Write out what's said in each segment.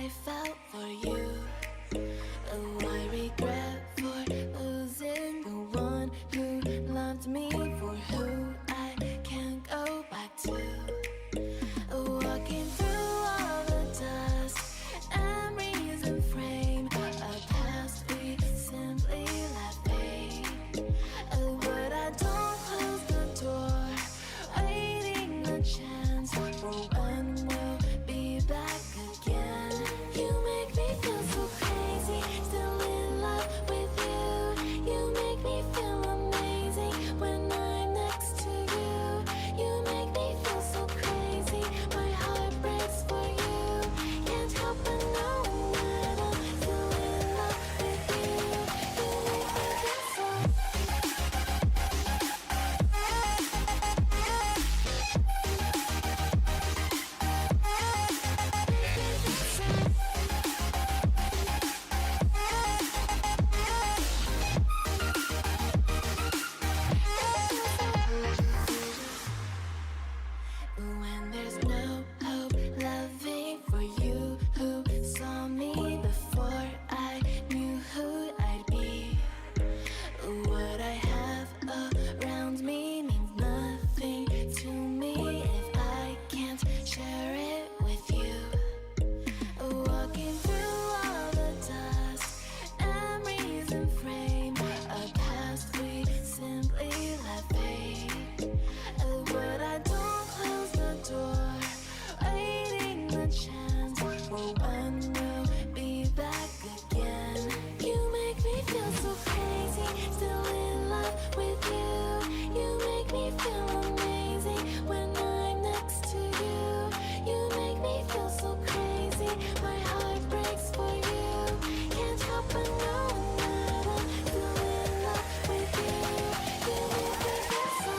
I felt for you. Oh, I regret for losing the one who loved me, for who I can't go back to. Walking through all the dust, memories and frame, a past we simply let fade. Oh, but I don't close the door, waiting a chance for when we'll be back again. You make me feel so crazy, still in love with you. You make me feel amazing when I'm next to you. You make me feel so crazy, my heart breaks for you. Can't help but knowing that I'm still in love with you. You make me feel so. When there's no hope, loving for you who saw me before I knew who I'd be. What I have around me means nothing to me if I can't share it with you. Walking through all the dust, memories and frame, a past we simply let fade. But I don't close the door, waiting the chance for when we'll be back again. You make me feel so crazy, still in love with you. You make me feel amazing when I'm next to you. You make me feel so crazy, my heart breaks for you. Can't help but knowing that I'm still in love with you. You make me feel so.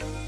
No.